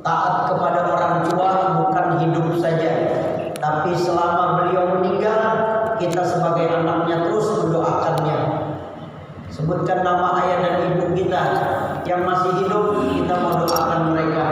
taat kepada orang tua bukan hidup saja, tapi selama beliau meninggal kita sebagai anaknya terus mendoakannya. Sebutkan nama ayah dan ibu kita yang masih hidup, kita mendoakan mereka.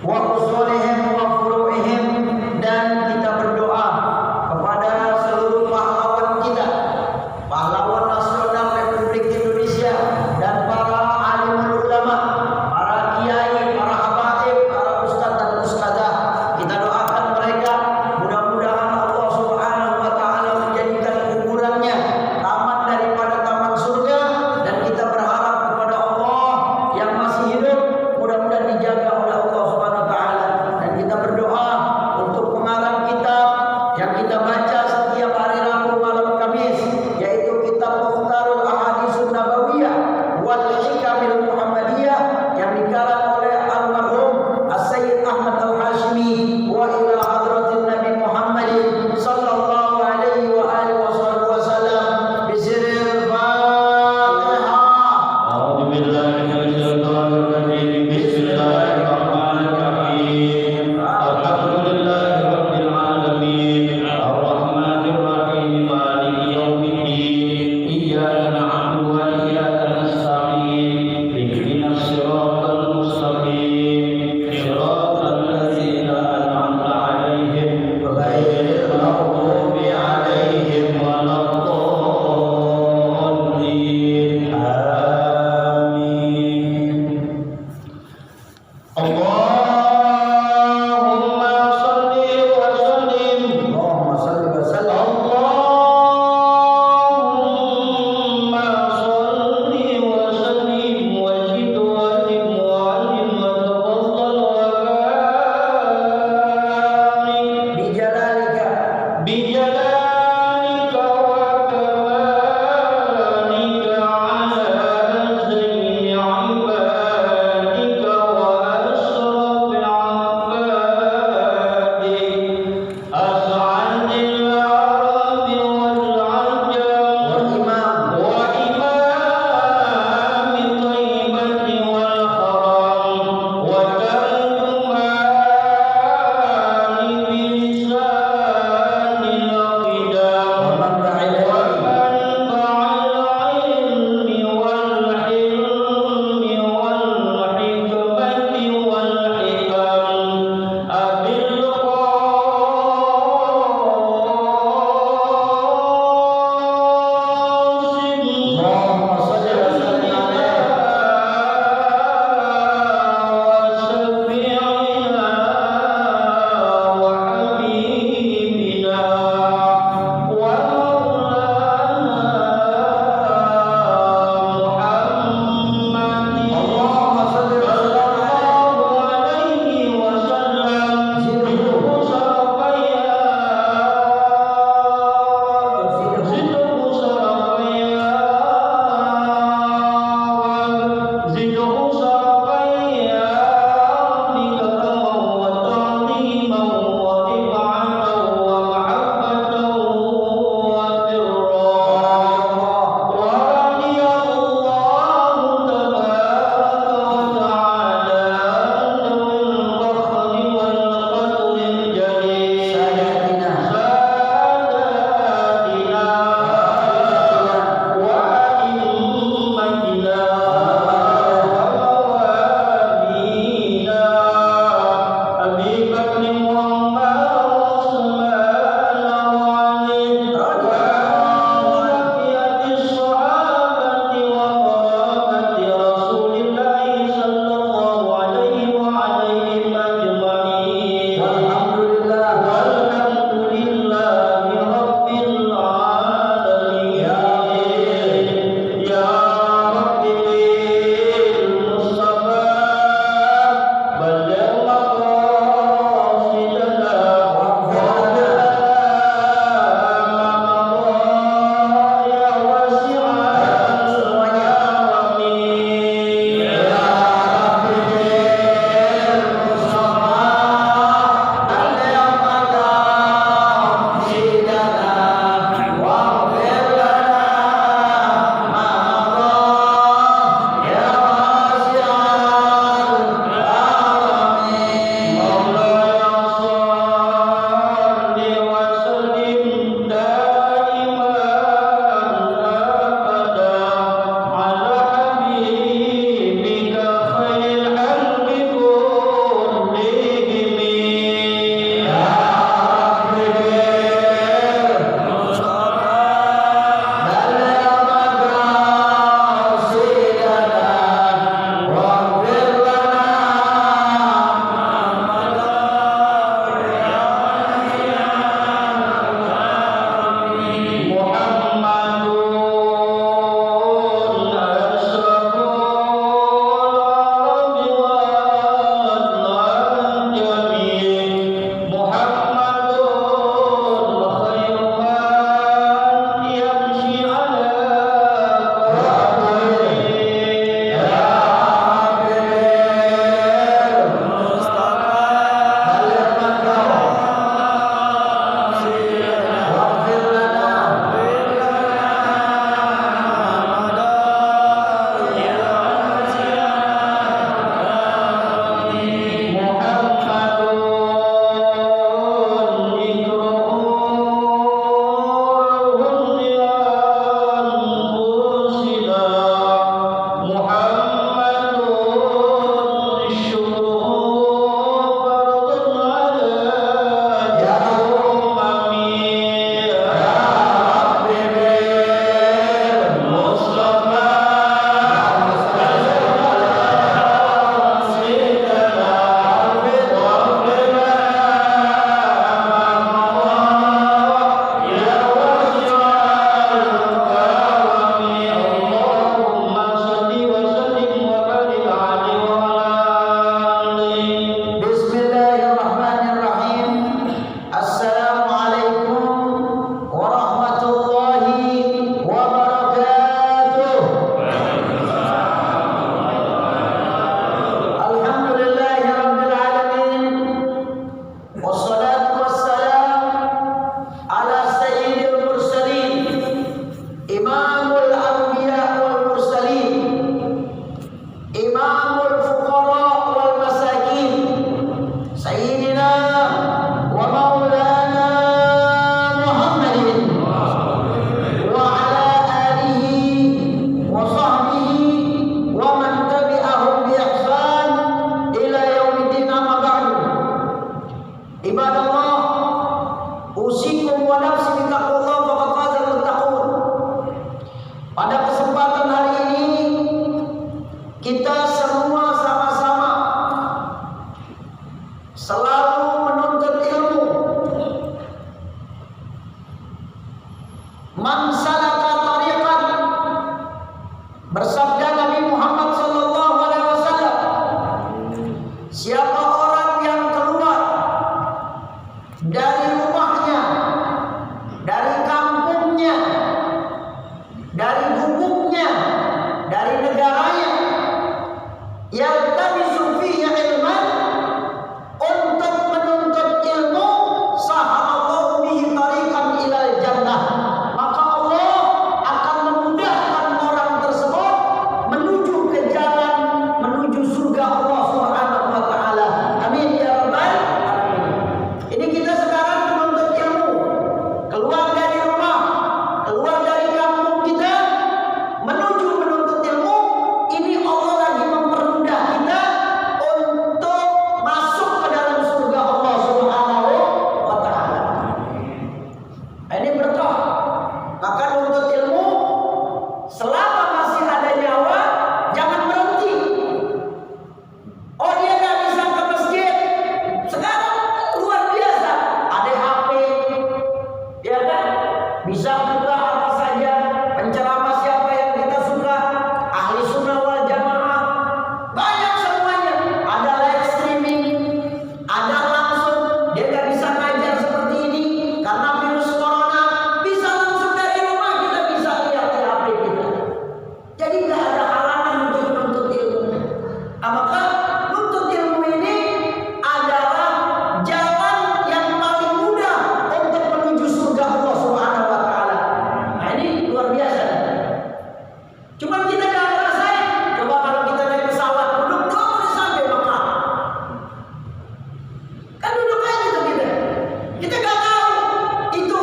Wa usulihim wa furu'ihim, dan kita berdoa kepada seluruh pahlawan kita, pahlawan nasional Republik Indonesia dan para alimul ulama, para kiai, para habaib, para ustadz dan ustadzah. Kita doakan mereka, mudah-mudahan Allah Subhanahu wa taala menjadikan Man salaka tariqan, bersabda Nabi Muhammad sallallahu alaihi wasallam, siapa orang yang keluar dari rumahnya, dari kampungnya, dari gubuknya, dari negaranya, yaltamisu fihi ilman, untuk menuntut ilmu, sahalallahu bihi tariqan ilal jannah, maka Allah akan memudahkan orang tersebut menuju ke jalan menuju surga Allah Subhanahu wa taala. Amin ya rabbal alamin. Ini kita sekarang menuntut ilmu, keluar dari rumah, keluar dari kampung kita menuju menuntut ilmu. Ini Allah lagi mempermudah kita untuk masuk ke dalam surga Allah Subhanahu wa taala. Ini berkah. Maka menuntut ilmu selama masih ada nyawa jangan berhenti. Oh, dia nggak bisa ke masjid. Sekarang luar biasa, ada HP, ya kan? Bisa buka apa saja, penceramah siapa yang kita suka, ahli sunnah wal jamaah, banyak semuanya. Ada live streaming, ada langsung. Dia nggak bisa ngajar seperti ini karena virus corona, bisa langsung dari rumah kita bisa lihat di HP kita. Jadi nggak ada halangan untuk menuntut ilmu. Maka menuntut ilmu ini adalah jalan yang paling mudah untuk menuju surga Allah Subhanahu wa taala. Nah, ini luar biasa. Cuma kita nggak ngerasain. Coba kalau kita naik pesawat, duduk doang udah sampai Mekah. Kan duduk aja gitu kita. Kita nggak tahu itu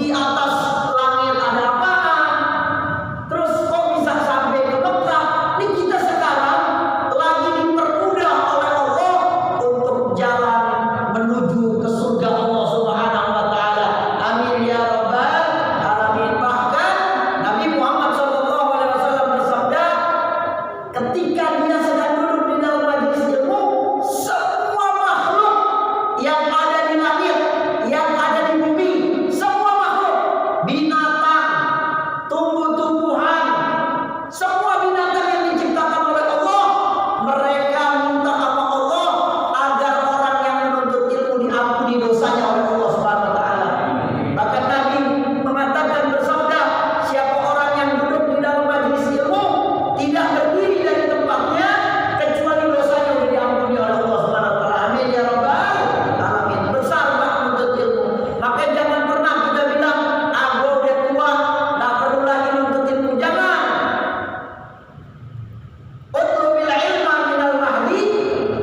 di atas langit ada apa. Terus kok bisa sampai ke Mekah? Ini kita sekarang lagi dipermudah oleh Allah untuk jalan menuju ke surga Allah Subhanahu wa taala. Amin ya rabbal alamin. Bahkan Nabi Muhammad sallallahu alaihi wasallam bersabda, ketika dia sedang duduk di dalam majelis ilmu, semua makhluk yang ada di langit, yang ada di bumi, semua makhluk, binatang, tumbuh-tumbuhan, semua binatang yang diciptakan oleh Allah, mereka minta sama Allah agar orang yang menuntut ilmu diampuni dosanya oleh Allah Subhanahu wa taala. Bahkan Nabi mengatakan bersabda, siapa orang yang duduk di dalam majelis ilmu tidak berdiri dari tempatnya kecuali dosanya sudah diampuni oleh Allah Subhanahu wa taala. Amin ya rabbal alamin. Besar Pak menuntut ilmu. Maka jangan pernah kita bilang, ah gua udah tua, nggak perlu lagi nuntut ilmu. Jangan. Utlubil ilma minal mahdi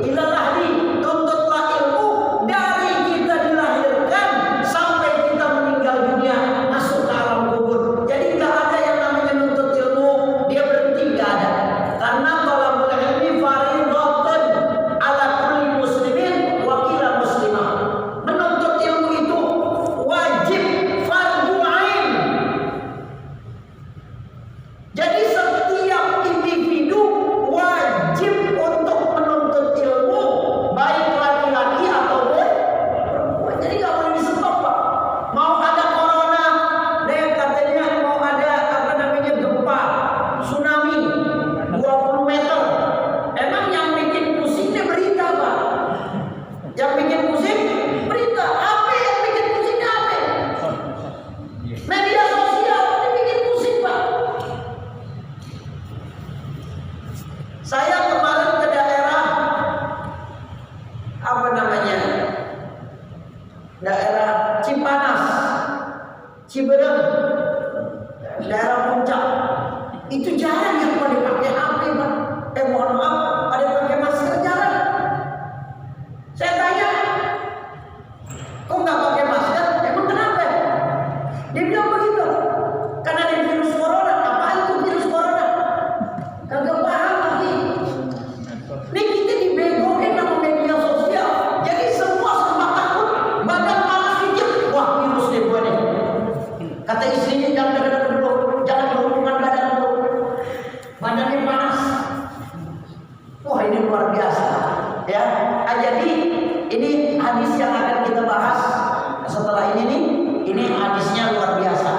ilal lahdi. Tuntutlah ilmu dari kita dilahirkan sampai kita meninggal dunia, masuk ke alam kubur. Jadi nggak ada yang namanya nuntut ilmu dia berhenti, nggak ada. Karena talabul ilmi fardhatun ala kulli muslimin wa qila muslimah. Menuntut ilmu itu wajib, fardu ain. Jadi setiap individu wajib untuk menuntut ilmu, baik laki-laki ataupun perempuan. Jadi nggak boleh di-stop Pak. Mau ada corona, deh katanya mau ada apa namanya gempa, tsunami 20 meter. Emang yang bikin pusingnya berita Pak. Yang bikin pusing berita. Apa yang bikin pusingnya apa? Media sosial ini bikin pusing Pak. Saya kemarin ke daerah apa namanya? Daerah Cipanas, Ciberem, daerah Puncak. Itu jarang yang pada pakai HP Pak. Mohon maaf, ada yang pakai masker jarang. Saya tanya, kok nggak pakai masker? Emang kenapa? Dia bilang begitu. Karena ada virus corona. Apaan itu virus corona? Kagak paham lagi. Ini kita dibegoin sama media sosial. Jadi semua serba takut. Badan panas dikit, wah virus deh gue nih. Kata istrinya jangan dekat dulu, jangan berhubungan badan dulu. Badannya panas. Wah ini luar biasa. Ya, jadi ini hadis yang akan kita bahas setelah ini nih. Ini hadisnya luar biasa.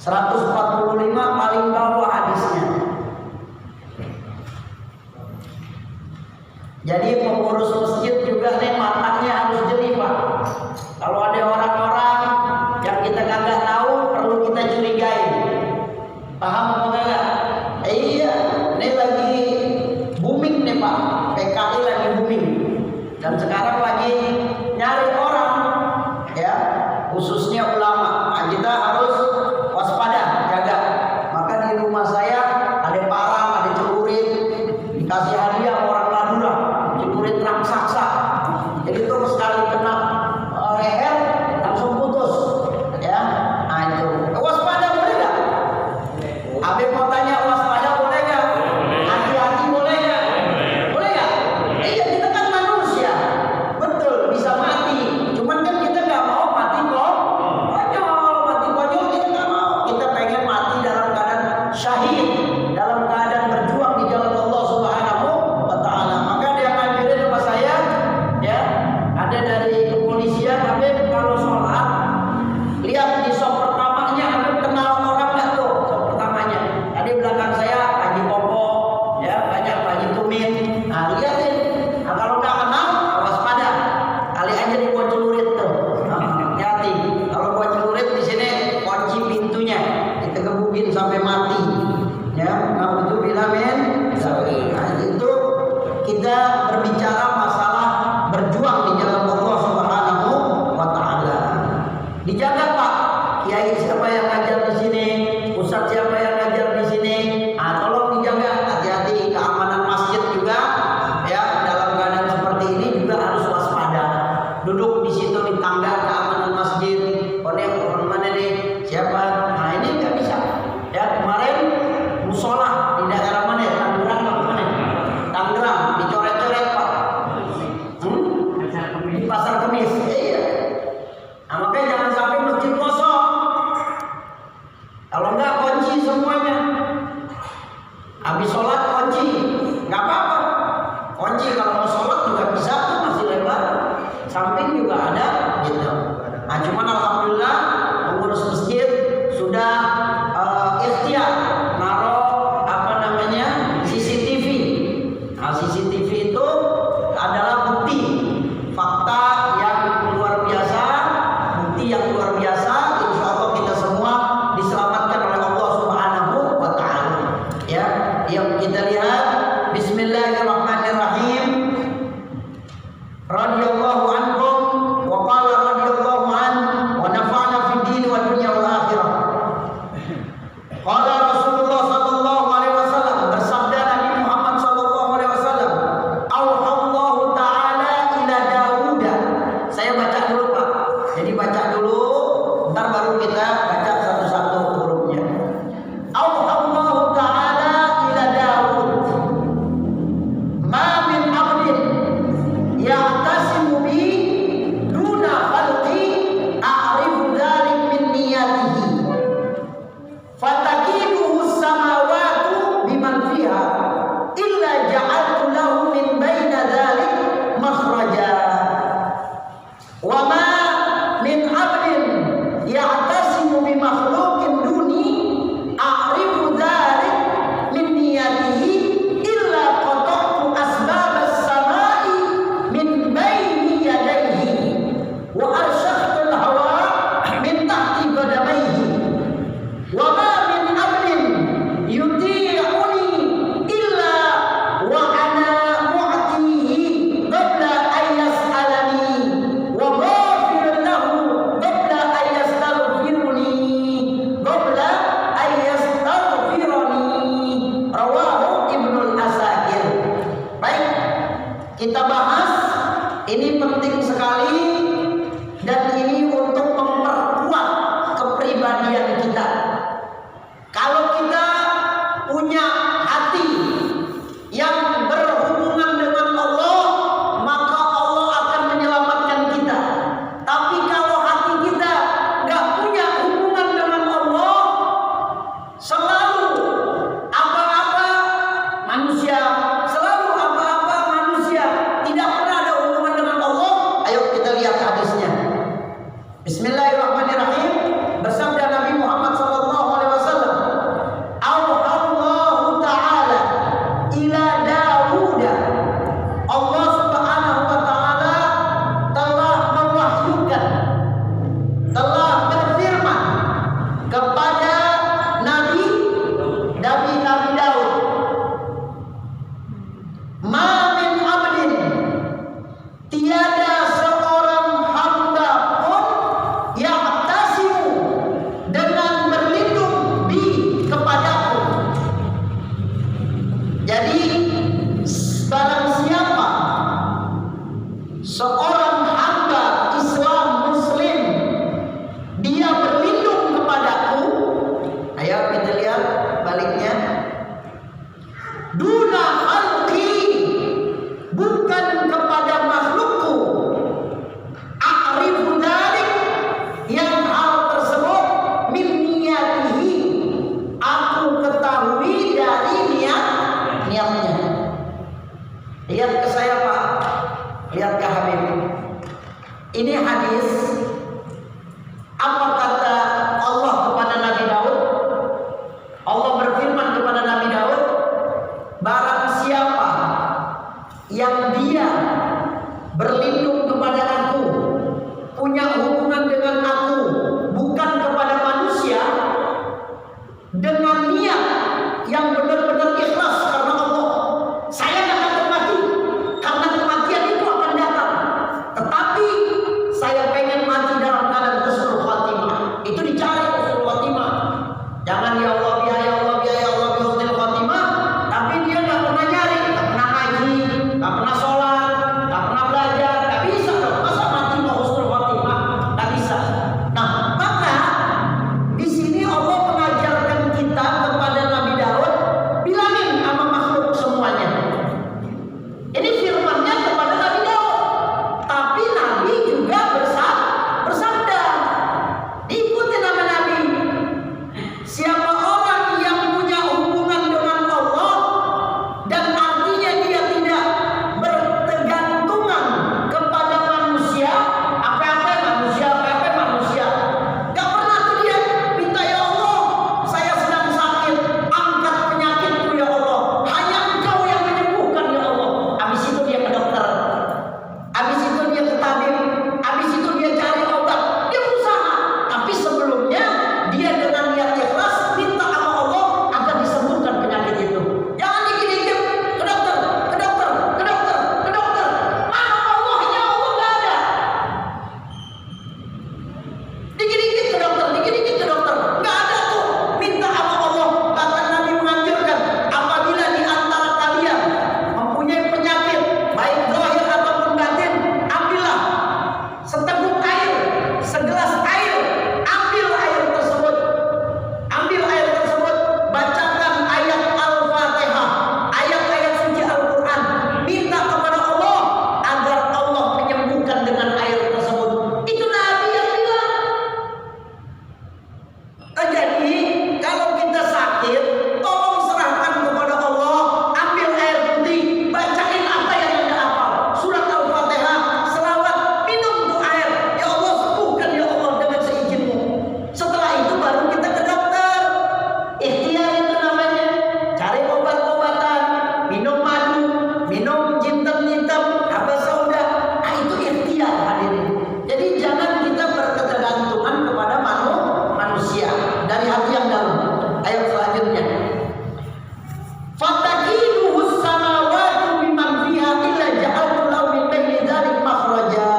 145 paling bawah hadisnya. Jadi pengurus masjid juga nih matanya harus jeli, Pak. Kalau ada orang-orang yang kita kagak tahu, perlu kita curigai. Paham apa enggak? Iya, ini lagi booming nih Pak. PKI lagi booming. Dan sekarang lagi nyari orang, ya, khususnya ulama. Nah, kita harus waspada, jaga. Maka di rumah saya ada parang, ada celurit, dikasih hadiah orang Madura, celurit raksasa. Jadi terus sekali kena leher langsung putus, ya. Nah itu waspada boleh nggak? Habib mau tanya waspada boleh nggak? Hati-hati boleh nggak? Boleh nggak? Iya kita kan manusia, betul bisa mati. Cuman kan kita nggak mau mati kok. Mati konyol kita nggak mau. Kita pengen mati dalam keadaan syahid, dalam keadaan berjuang di jalan Allah Subhanahu wa Ta'ala. Maka dia ngajarin sama saya, ya. Ada dari kepolisian, Habib kalau sholat lihat di sop pertamanya, Habib kenal orang nggak tuh sop pertamanya? Tadi belakang saya Haji Koko, ya banyak Haji Tumin. Nah lihatin, nah, kalau nggak kenal waspada, kali aja di gua celurit tuh. Hati-hati, kalau gua celurit di sini kunci pintunya, kita gebukin sampai mati. Ya, naudzubillah min dzalik. Nah, itu kita berbicara masalah berjuang di jalan Allah Subhanahu wa Ta'ala. Dijaga Pak, kiai siapa yang ngajar di sini, ustadz siapa yang ngajar di sini. Nah, tolong dijaga, hati-hati keamanan masjid juga, ya. Dalam keadaan seperti ini juga harus waspada. Duduk di situ di tangga keamanan masjid, orang mana nih, siapa? Nah ini nggak bisa. Ya kemarin musola di daerah mana? Tangerang apa mana? Tangerang dicoret-coret Pak. Di Pasar Kemis. Iya. Nah, makanya jangan sampai masjid kosong. Kalau enggak kunci semuanya. Habis sholat kunci, nggak apa-apa. Kunci kalau mau sholat juga bisa tuh, masih lebar. Samping juga ada, gitu. Nah, cuman alhamdulillah pengurus masjid sudah ikhtiar naruh CCTV. Nah, CCTV itu adalah bukti fakta yang luar biasa, bukti yang luar biasa. Insya Allah kita semua diselamatkan oleh Allah Subhanahu wa Ta'ala. Ya, yang kita lihat Bismillahirrahmanirrahim. Radhiyallahu anhum wa qala radhiyallahu an wa nafa'na fid din wa dunya wal akhirah. Qala Rasulullah sallallahu alaihi wasallam, bersabda Nabi Muhammad sallallahu alaihi wasallam, auhallahu ta'ala ila Daud. Saya baca dulu Pak. Jadi baca dulu, ntar baru kita baca satu-satu hurufnya. Auhallahu ta'ala ila Daud. Ma min 'abdin ya'tasimu bi duna khalqi a'rifu dzalik min niyatihi. Fatakibuhu samawatu biman fiha illa ja'altu lahu min baina dzalik makhraja. Wa ma min 'abdin ya'tasimu bi makhluqin duni a'rifu dzalik min niyatihi illa qata'tu asbabas samai min baini yadayhi wa arshaqtu al-hawa min tahti qadamayhi. Wa ma min 'abdin yuti'uni illa wa ana mu'tihi qabla an yas'alani wa ghafirun lahu qabla an yastaghfiruni qabla an yastaghfirani. Rawahu Ibnul Asakir. Baik, kita bahas ini penting sekali, dan ini untuk memperkuat kepribadian kita. Kalau kita punya hati yang berhubungan dengan Allah, maka Allah akan menyelamatkan kita. Tapi kalau hati kita nggak punya hubungan dengan Allah, selalu apa-apa manusia, selalu apa-apa manusia, dengan niat yang benar-benar ikhlas karena Allah. Saya tidak akan mati karena kematian itu akan datang, tetapi saya pengen mati dalam keadaan husnul khatimah. Itu dicari husnul khatimah. Jangan ya Allah biar ya Allah biar ya Allah biar husnul khatimah, tapi dia nggak pernah nyari, nggak pernah ngaji, nggak pernah sholat, nggak pernah belajar, nggak bisa dong. Masa mati mau husnul khatimah? Nggak bisa. Nah, maka di sini Allah mengajarkan kita kepada Nabi Daud, bilangin sama makhluk semuanya. Ini firman-Nya kepada Nabi Daud, tapi Nabi juga bersabda, diikuti nama Nabi. Siapa orang yang punya hubungan dengan Allah dan artinya dia tidak bertergantungan kepada manusia, apa-apa manusia, gak pernah tuh dia minta, ya Allah saya sedang sakit, angkat penyakitku ya Allah, hanya Engkau yang menyembuhkan ya Allah. Habis itu dia ke dokter, habis itu dia ke tabib, habis itu dia cari obat, dia berusaha, tapi sebelumnya dia dengan niat ikhlas minta sama Allah agar disembuhkan penyakit itu. Jangan dikit-dikit ke dokter. Mana Allahnya? Allah nggak ada. Dikit-dikit ke dokter, nggak ada tuh. Minta sama Allah. Bahkan Nabi menganjurkan, apabila di antara kalian mempunyai penyakit baik zahir ataupun batin, ambillah seteguk air, segelas air, ambil air tersebut, bacakan ayat Al-Fatihah, ayat-ayat suci Al-Quran, minta kepada Allah agar Allah menyembuhkan dengan air tersebut. Itu Nabi yang bilang. Jadi kalau kita sakit, tolong serahkan kepada Allah, ambil air putih, bacain apa yang Anda hafal, surat Al-Fatihah, selawat, minum tuh air, ya Allah sembuhkan ya Allah dengan seizin-Mu. Setelah itu baru kita ke dokter. Ikhtiar itu namanya, cari obat-obatan, minum madu, minum jinten-jinten, apa sauda. Nah, itu ikhtiar hadirin. Jadi jangan kita berketergantungan kepada manusia dari hati yang dalam. Ayat selanjutnya, fatakiluhus samawati biman fiha illa ja'altu lahu min baini dzalik makhraja.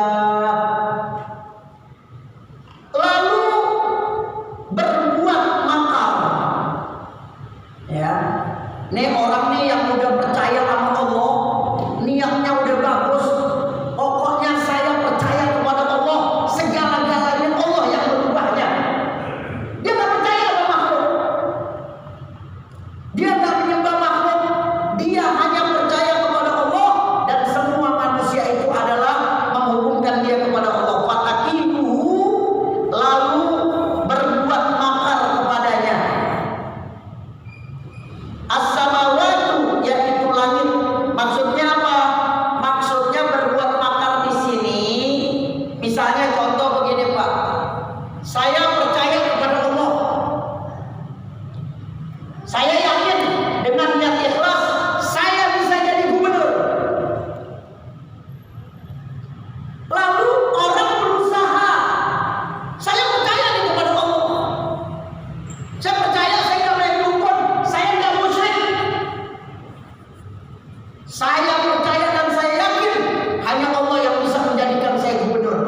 Lalu berbuat makar. Ya, nih orang nih yang udah percaya sama Allah, niatnya udah bagus, pokoknya saya percaya kepada Allah, segala-galanya Allah yang berubahnya. Dia nggak percaya sama makhluk, dia nggak menyembah makhluk, dia hanya percaya kepada Allah dan semua manusia itu adalah menghubungkan dia kepada Allah. Fatakiluhu, lalu berbuat makar kepadanya. As-samawatu, yaitu langit. Maksudnya apa? Maksudnya berbuat makar di sini. Misalnya contoh begini Pak, saya percaya kepada Allah, saya yakin dengan niat ikhlas saya bisa jadi gubernur. Lalu orang berusaha, saya percaya nih kepada Allah, saya percaya saya nggak boleh dukun, saya nggak musyrik, saya percaya dan saya yakin hanya Allah yang bisa menjadikan saya gubernur.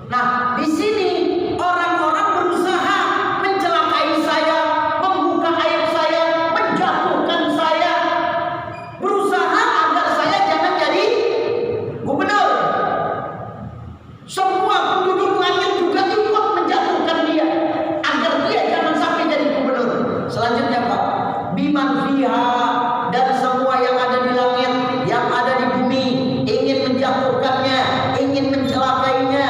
Nah, di sini orang-orang berusaha mencelakai saya, membuka aib saya, menjatuhkan saya, berusaha agar saya jangan jadi gubernur. Semua penduduk langit juga ikut menjatuhkan dia agar dia jangan sampai jadi gubernur. Selanjutnya Pak, biman fiha, dan semua yang ada di langit, yang ada di bumi, ingin menjatuhkannya, ingin mencelakainya.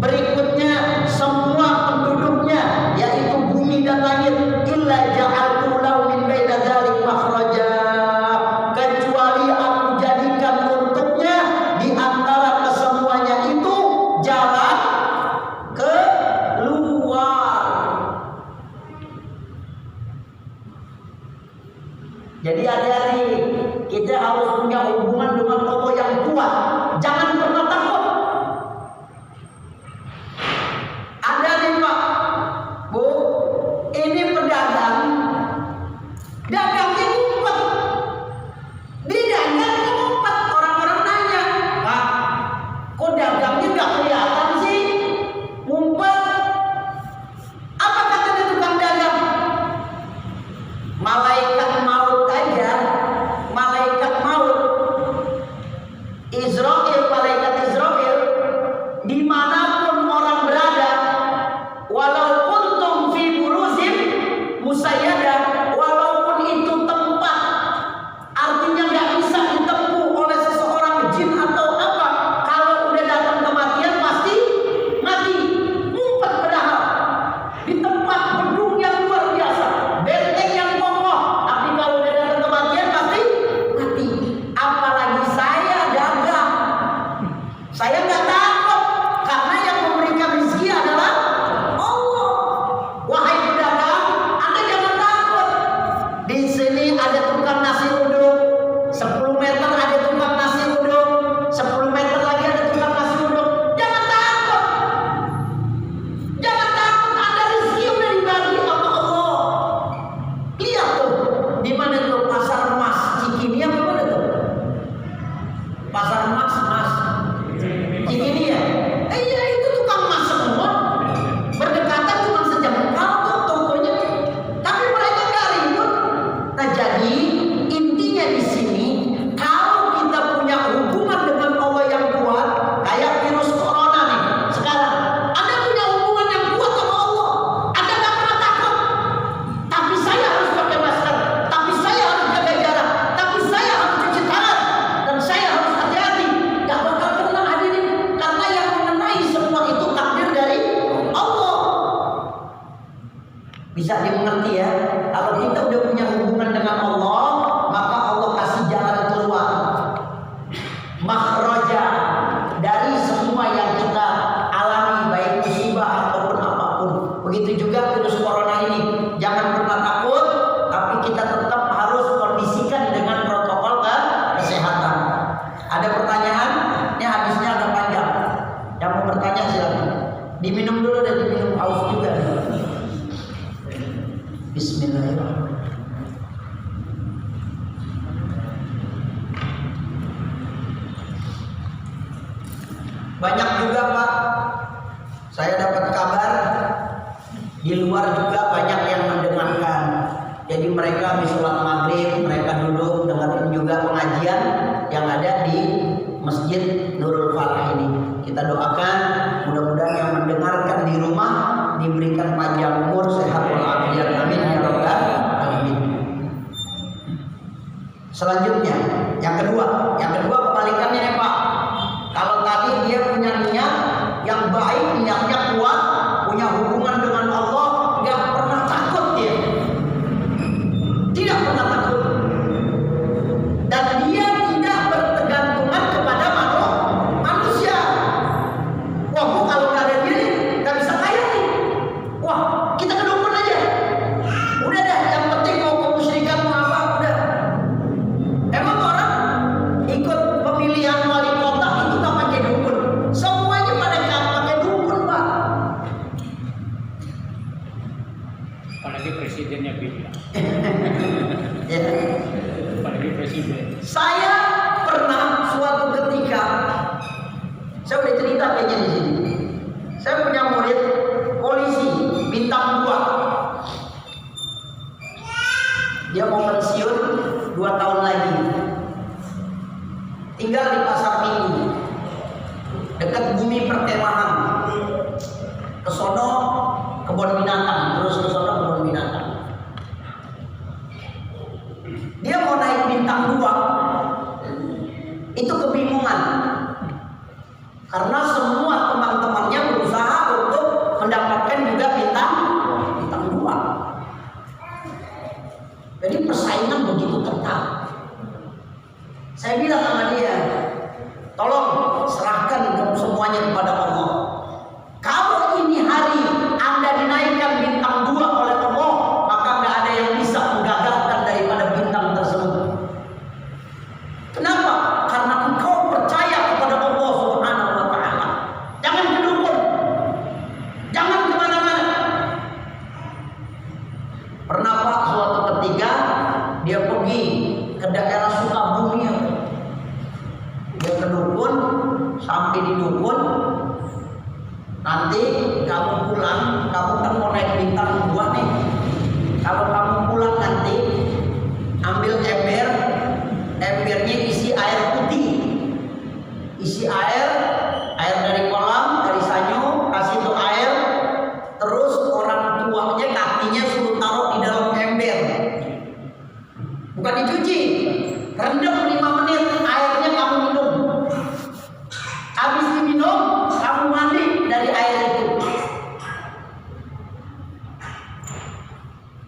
Berikutnya, semua penduduknya, yaitu bumi dan langit, illa ja'altu lahu min baina dzalik makhraja, kecuali aku jadikan untuknya di antara kesemuanya itu jalan keluar. Jadi hati-hati, kita harus punya hubungan dengan Allah yang kuat. Jangan pernah takut. Ada nih Pak, Bu, ini pedagang Musayyadah, walaupun itu tempat, artinya nggak bisa ditempuh oleh seseorang jin atau apa. Kalau udah datang kematian pasti mati. Ngumpet padahal di tempat gedung yang luar biasa, benteng yang kokoh, tapi kalau udah datang kematian pasti mati. Apalagi saya dagang, saya nggak takut karena yang memberikan rezeki adalah Allah. Wahai pedagang, Anda jangan takut. Di sini ada tukang nasi uduk, 10 meter ada tukang nasi uduk, 10 meter lagi ada tukang nasi uduk. Jangan takut. Jangan takut, ada rezeki udah dibagi sama Allah. Lihat tuh, di mana tuh pasar emas Cikini apa mana tuh? Pasar emas, Cikini ya? Iya, itu tukang emas semua. Berdekatan cuma sejengkal tuh tokonya. Tapi mereka nggak ribut. Nah, jadi intinya di sini, kalau kita punya hubungan dengan Allah yang kuat, kayak virus corona nih sekarang, Anda punya hubungan yang kuat sama Allah, Anda nggak pernah takut. Tapi saya harus pakai masker, tapi saya harus jaga jarak, tapi saya harus cuci tangan, dan saya harus hati-hati. Nggak bakal kena hadirin, karena yang mengenai semua itu takdir dari Allah. Bisa dimengerti ya? Kalau kita udah punya hubungan dengan Allah, maka Allah kasih jalan keluar, makhraja dari semua yang kita alami, baik musibah ataupun apapun. Begitu juga virus corona ini, jangan pernah takut, tapi kita tetap harus kondisikan dengan protokol kesehatan. Ada pertanyaan? Ini habisnya agak panjang. Yang mau bertanya silakan. Diminum dulu dan diminum haus juga. Bismillahirrahmanirrahim. Banyak juga Pak, saya dapat kabar di luar juga banyak yang mendengarkan. Jadi mereka habis sholat maghrib, mereka duduk dengerin juga pengajian yang ada di Masjid Nurul Falah ini. Kita doakan mudah-mudahan yang mendengarkan di rumah diberikan panjang umur, sehat walafiat, amin ya rabbal alamin. Selanjutnya, yang kedua kebalikannya nih Pak. Kalau tadi dia punya niat yang baik, niatnya kuat, punya hubungan dengan Allah, nggak pernah takut dia, tidak pernah takut, dan dia tidak bertergantungan kepada manusia. Wah, Bu, kalau nggak ada dia nih, nggak bisa kaya nih. Wah, kita ke dukun aja. Udah dah, yang penting mau kemusyrikan mau apa, udah. Emang orang ikut pemilihan wali kota itu nggak pakai dukun? Semuanya pada nggak pakai dukun, Pak. Apalagi presidennya bilang. Ya. Apalagi presiden. Saya pernah suatu ketika, saya udah cerita kayaknya di sini. Saya punya murid polisi bintang 2. Dia mau pensiun 2 tahun lagi. Tinggal di Pasar Minggu, dekat Bumi Perkemahan. Kesono kebun binatang, terus kesono kebun binatang. Dia mau naik bintang 2, itu kebingungan karena semua teman-temannya berusaha untuk mendapatkan juga bintang 2. Jadi persaingan begitu ketat. Saya bilang sama dia, tolong serahkan semuanya kepada Allah. Kalau ini hari Anda dinaikkan bintang 2 oleh Allah, maka nggak ada yang bisa menggagalkan daripada bintang tersebut. Kenapa? Karena engkau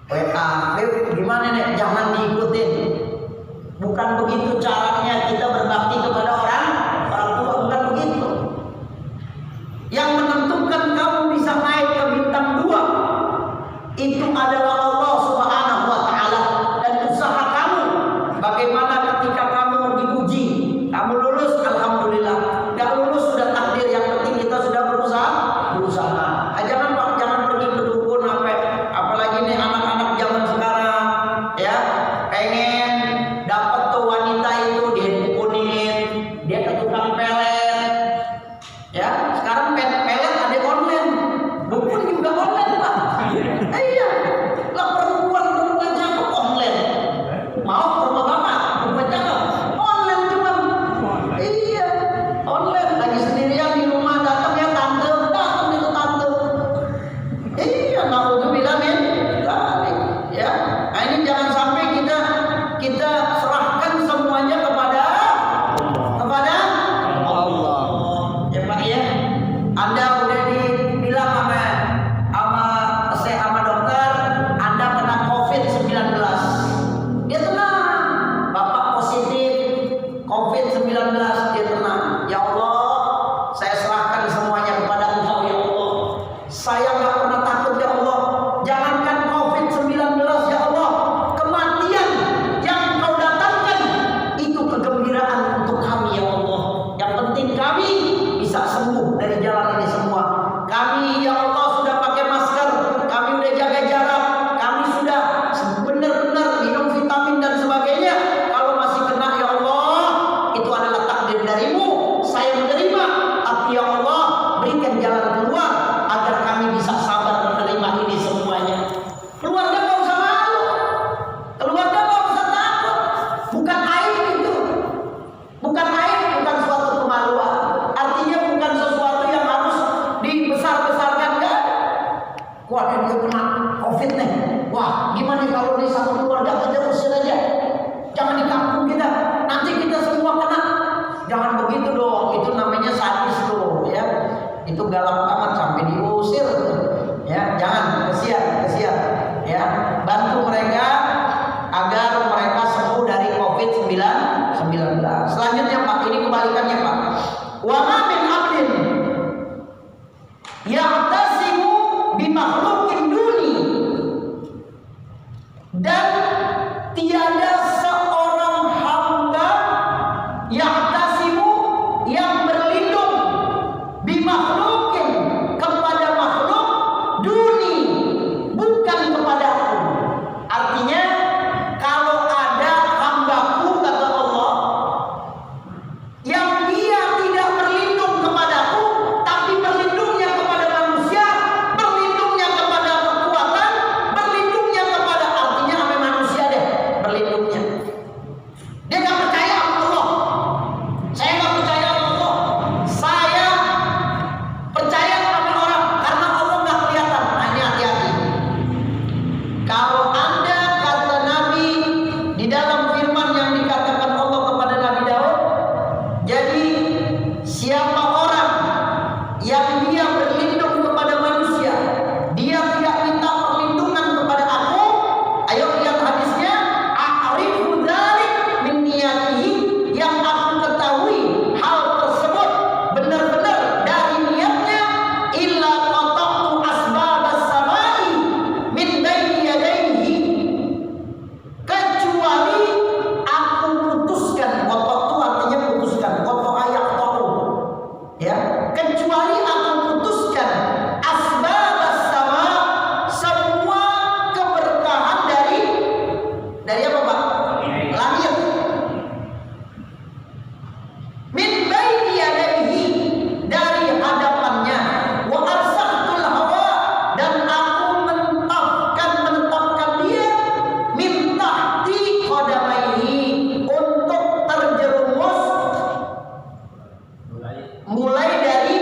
WA, gimana nih? Jangan diikutin. Bukan begitu caranya kita berbakti kepada orang tua, bukan begitu. Yang menentukan kamu bisa naik ke bintang 2 itu adalah Allah Subhanahu wa taala, dan usaha kamu. Bagaimana ketika kamu diuji, kamu lulus, alhamdulillah. Enggak lulus sudah takdir, yang penting kita sudah berusaha. Jangan Pak, jangan pergi ke dukun apalagi nih anak-anak zaman sekarang ya, pengen dapat tuh wanita itu didukunin, dia ke tukang pelet. Ya, sekarang pelet ada online. Dukun juga online, Pak. Iya. Lah perempuan cakep online. Mau ke rumah Bapak, perempuan cakep online cuma. Iya, online lagi sendirian di rumah, datang itu tante. Iya, naudzubillah min dzalik. Ya. Nah, ini jangan sampai kita serahkan semuanya kepada Allah. Ya Pak ya. Anda udah dibilang sama dokter, Anda kena COVID-19. Dia tenang. Bapak positif COVID-19, dia tenang. Ya Allah, saya serahkan semuanya kepada Engkau ya Allah. Saya nggak pernah takut ya Allah. Jangankan COVID-19 ya Allah, kematian yang Engkau datangkan itu kegembiraan untuk kami ya Allah. Yang penting kami bisa sembuh dari jalan ini semua. Kami ya Allah sudah pakai masker, kami udah jaga jarak, kami sudah benar-benar minum vitamin dan sebagainya. Kalau masih kena ya Allah, itu adalah takdir darimu. Saya menerima, tapi ya Allah berikan jalan keluar agar kami bisa sabar menerima ini semuanya. Keluarga nggak usah malu, keluarga nggak usah takut. Bukan aib itu, bukan aib, bukan suatu kemaluan. Artinya bukan sesuatu yang harus dibesar-besarkan, kan? Wah, dia kena COVID nih. Wah, gimana kalau nih satu keluarga kita usir aja? Jangan di kampung kita, nanti kita semua kena. Jangan begitu dong, itu namanya sadis tuh, ya. Itu galak banget sampai diusir, ya. Jangan, kesian, ya. Bantu mereka agar mereka sembuh dari COVID-19. Selanjutnya Pak, ini kebalikannya Pak. Wa ma min abdin ya'tasimu bi makhluqin duni, dan tiada seorang hamba ya'tasimu yang berlindung bi makhluqin kepada makhluk duni, bukan kepada aku. Artinya kalau ada hambaku kata Allah yang dia tidak berlindung kepadaku, tapi berlindungnya kepada manusia, berlindungnya kepada kekuatan, berlindungnya kepada, artinya sama manusia deh berlindungnya. Dia nggak percaya sama Allah. Saya nggak percaya sama Allah. Saya percaya sama orang karena Allah nggak kelihatan. Nah, ini hati-hati. Kalau Anda kata Nabi di dalam firman yang dikatakan Allah kepada Nabi Daud, jadi siapa orang yang dia berlindung kepada manusia, dia tidak minta perlindungan kepada aku, ayo lihat hadisnya, a'rifu dzalik min niyatihi, yang aku ketahui hal tersebut benar-benar dari niatnya, illa qata'tu asbabas samai min baini yadayhi, kecuali aku putuskan. Kotok itu artinya putuskan, kotok ayak toru, ya, kecuali aku putuskan asbabas sama, semua keberkahan dari apa Pak? Langit. Min baini yadayhi, dari hadapannya. Wa arsahtul hawa, dan aku menetapkan dia min tahti qadamaihi, untuk terjerumus mulai dari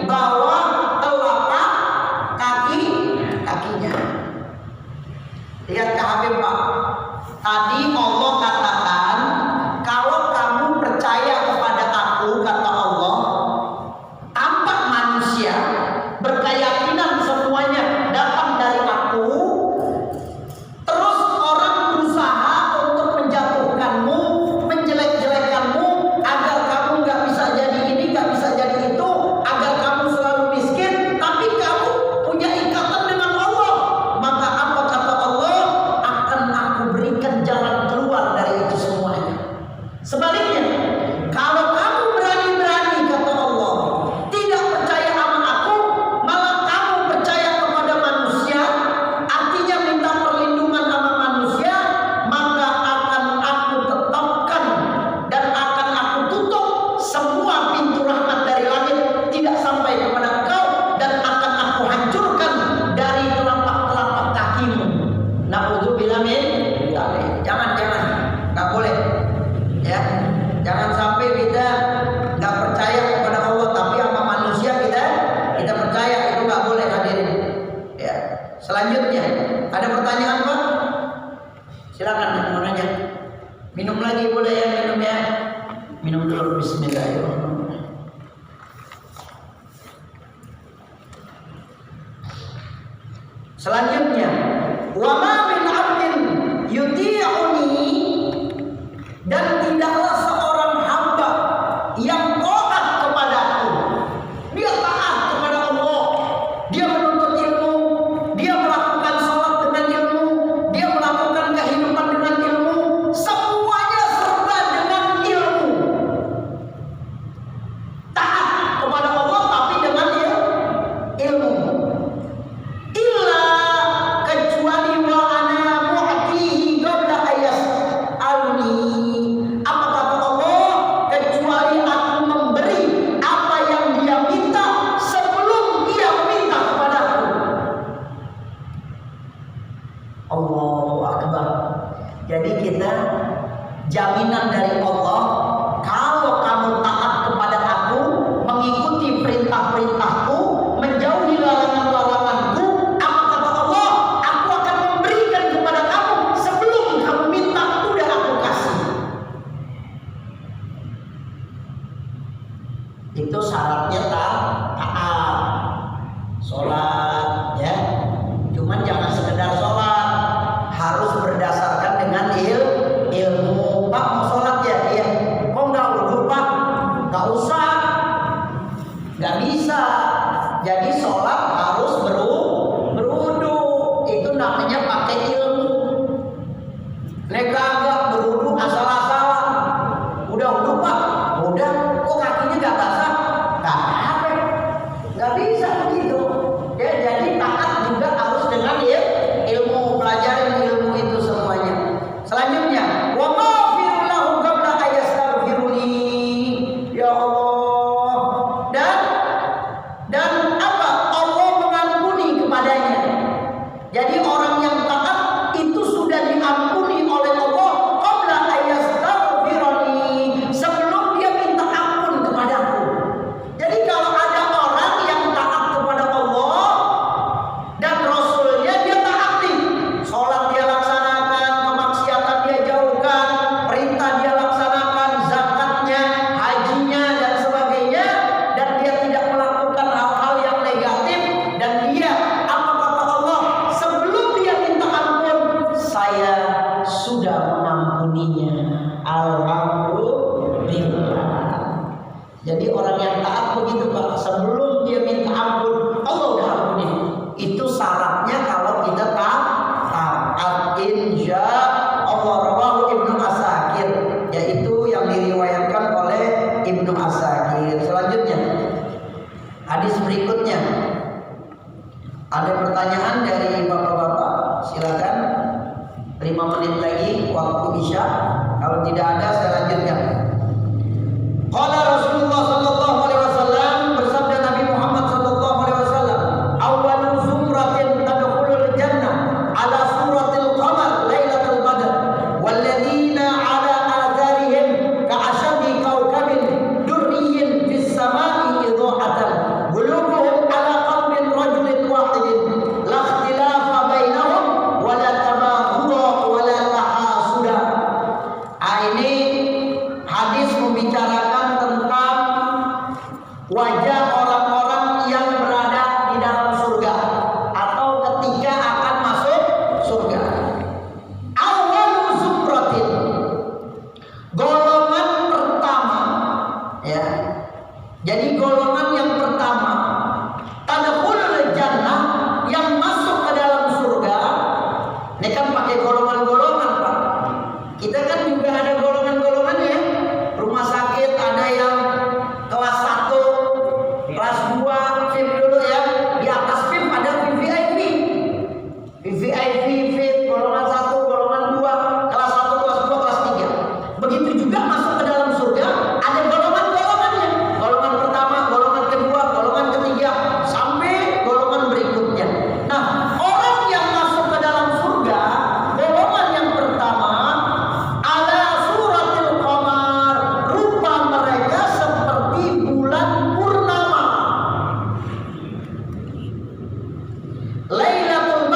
bawah telapak kakinya. Lihat Kak Habib Pak, tadi Allah katakan kalau kamu percaya kepada aku, kata Allah, tampak manusia berkeyakinan semuanya datang dari aku, Selanjutnya, ada pertanyaan Pak? Silakan mau nanya. Minum lagi boleh ya minumnya. Minum dulu bismillahirrahmanirrahim. Selanjutnya, wa ma min 'abdin yuti'uni, dan tidaklah seorang hamba yang taat kepadaku. Dia taat kepada Allah. Dia menuntut ilmu, dia melakukan sholat dengan ilmu, dia melakukan kehidupan dengan ilmu, semuanya serba dengan ilmu. Taat kepada Allah tapi dengan ilmu. Illa kecuali wa ana mu'tihi qabla ayas alni. Apa kata Allah? Kecuali aku memberi apa yang dia minta sebelum dia minta kepadaku. Allahu Akbar. Jadi kita jaminan dari Allah, kalau kamu taat kepada aku, mengikuti perintah-perintahku, menjauhi larangan-laranganku, apa kata Allah? Aku akan memberikan kepada kamu sebelum kamu minta, udah aku kasih. Itu syaratnya taat, sholat, ya. Cuman jangan sekedar sholat, harus berdasarkan dengan ilmu. Pak mau sholat ya? Iya. Kok nggak wudhu Pak? Nggak usah, nggak bisa. Jadi sholat harus berwudhu. Itu namanya pakai ilmu. Mereka agak berwudhu asal-asalan. Udah wudhu Pak? Udah. Kok kakinya nggak basah? Nggak apa? Nggak bisa begitu. Ya, jadi taat juga harus dengan ilmu, pelajarin ilmu itu semuanya. Selanjutnya, wa maghfir lahu qabla ayastaghfiruni. Ya Allah. Dan apa? Allah mengampuni kepadanya. Jadi orang yang taat itu sudah diampuni oleh Allah qabla ayastaghfiruni, sebelum dia minta ampun kepadaku. Jadi kalau ada orang yang taat kepada Allah dan Rasulnya, dia taati, sholat dia laksanakan, kemaksiatan dia jauhkan, perintah dia laksanakan, zakatnya, hajinya dan sebagainya, dan dia tidak melakukan hal-hal yang negatif, dan dia, apa kata Allah, sebelum dia minta ampun, saya sudah mengampuninya. Alhamdulillah. Jadi orang yang taat begitu Pak, sebelum dia minta ampun, Allah udah ampuni. Itu syaratnya kalau kita taat. Insya Allah. Rawahu Ibnu Asakir, yaitu yang diriwayatkan oleh Ibnu Asakir. Selanjutnya, hadis berikutnya. Ada pertanyaan dari bapak-bapak? Silakan. 5 menit lagi waktu isya. Kalau tidak ada, saya lanjutkan. Qala Rasulullah sallallahu alaihi wasallam, bersabda Nabi Muhammad sallallahu alaihi wasallam, awwalu zumratin tadkhulul jannah ala suratil qamar lailatul badr walladzina ala atharihim ka'ashadi kawkabin durriyyin fis samai idha'atan qulubuhum ala qalbin rajulin wahidin la ikhtilafa bainahum wa la tabaghudha wa la tahasuda. Ini hadis membicarakan tentang wajah orang-orang yang berada di dalam surga atau ketika akan masuk surga. Awwalu zumratin, golongan pertama, ya. Jadi golongan yang pertama, tadkhulul jannah, yang masuk ke dalam surga. Ini kan pakai golongan-golongan Pak. Kita kan juga ada golongan-golongan ya. Rumah sakit ada yang kelas 1, kelas 2, VIP dulu ya. Di atas VIP ada VVIP. VVIP, VIP, golongan 1, golongan 2, kelas 1, kelas 2, kelas 3. Begitu juga masuk ke dalam surga, ada golongan-golongannya. Golongan pertama, golongan kedua, golongan ketiga, sampai golongan berikutnya. Nah, orang yang masuk ke dalam surga, golongan yang pertama, ala suratil qamar, rupa mereka seperti bulan purnama. Lailatul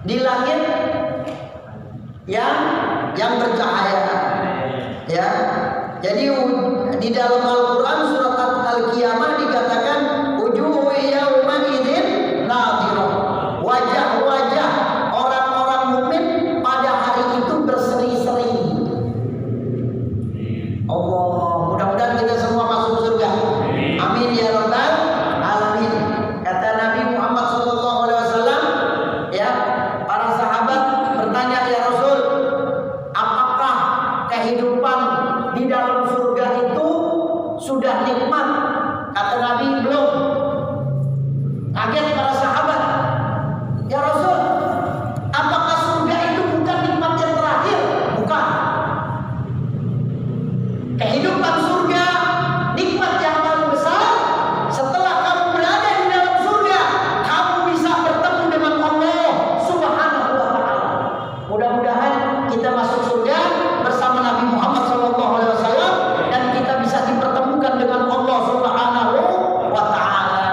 di langit yang bercahaya. Ya. Jadi di dalam Al-Qur'an surat Al-Qiyamah dikatakan wujuhu yauma idzin nadhirah. Wajah-wajah orang-orang mukmin pada hari itu berseri-seri. Allah, mudah-mudahan kita semua masuk surga. Amin ya rabbal alamin. Kata Nabi Muhammad SAW, ya, para sahabat bertanya, ya Rasul, apakah kehidupan di dalam surga itu sudah nikmat? Kata Nabi, belum. Kaget para sahabat, ya Rasul, apakah surga itu bukan nikmat yang terakhir? Bukan. Kehidupan surga nikmat yang paling besar. Setelah kamu berada di dalam surga, kamu bisa bertemu dengan Allah Subhanahu wa taala. Mudah-mudahan kita masuk surga bersama Nabi Muhammad SAW dan kita bisa dipertemukan dengan Allah Subhanahu wa taala.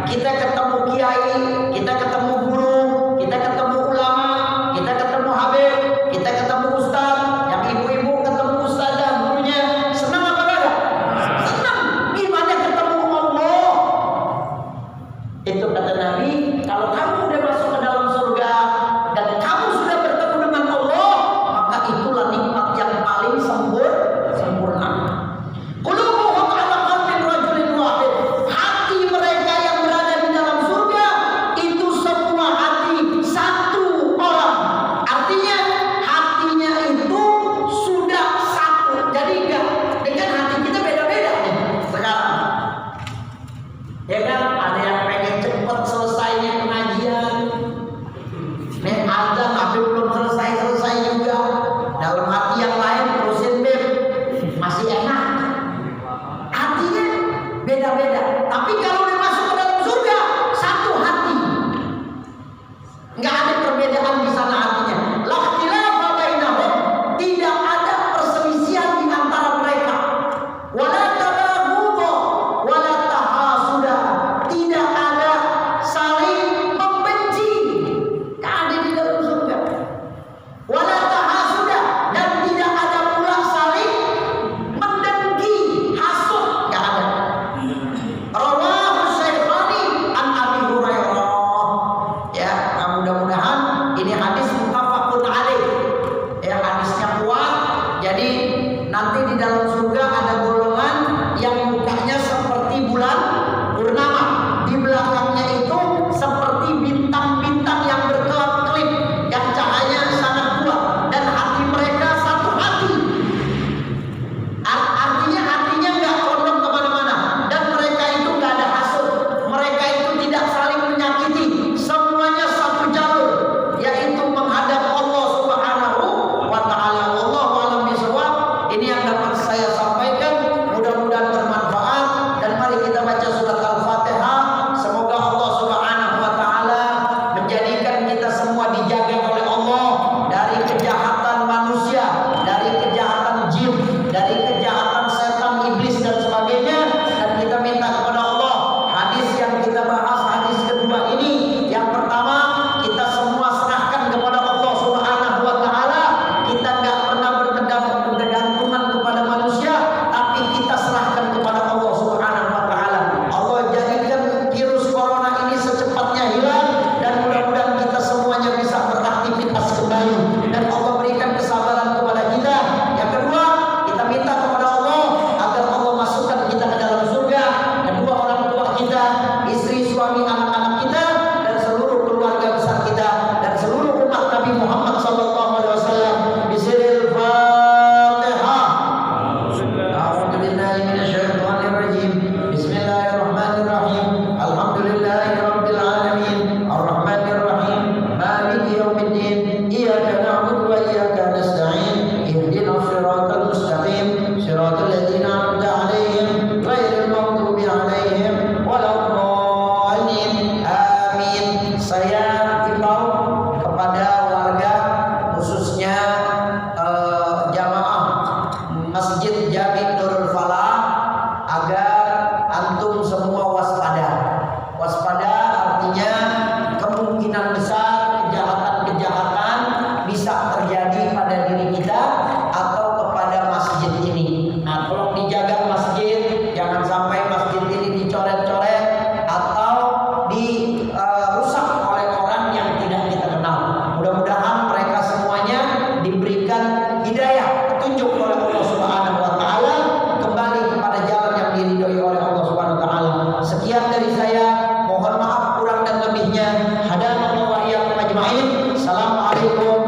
Kita ketemu kiai, kita ketemu guru, kita ketemu ulama, kita ketemu habib, kita ketemu ustaz, yang ibu-ibu ketemu ustazah gurunya. Senang apa enggak? Senang. Gimana ketemu Allah? Itu kata Nabi, kalau kamu udah masuk ke dalam surga dan kamu sudah bertemu dengan Allah, maka itulah nikmat yang paling sempurna. Qulubuhum ala qalbin rajulin wahid. Hati mereka yang berada di dalam surga itu semua hati satu orang. Artinya hatinya itu sudah satu. Jadi enggak dengan hati kita beda-beda nih sekarang. Ya kan, ada yang pengen cepet selesainya pengajian. Nih azan tapi belum selesai juga. Dalam hati yang lain terusin beb, masih enak. Hatinya beda-beda. Tapi kalau udah masuk ke dalam surga, satu hati. Nggak ada perbedaan di sana hatinya. La ikhtilafa bainahum, tidak ada perselisihan di antara mereka. Wala tabaghudha, wala tahasuda, tidak ada saling membenci. Nggak ada di dalam surga. Wala tahasuda, dan tidak ada pula saling mendengki, hasud, nggak ada. Rawahu Assalamualaikum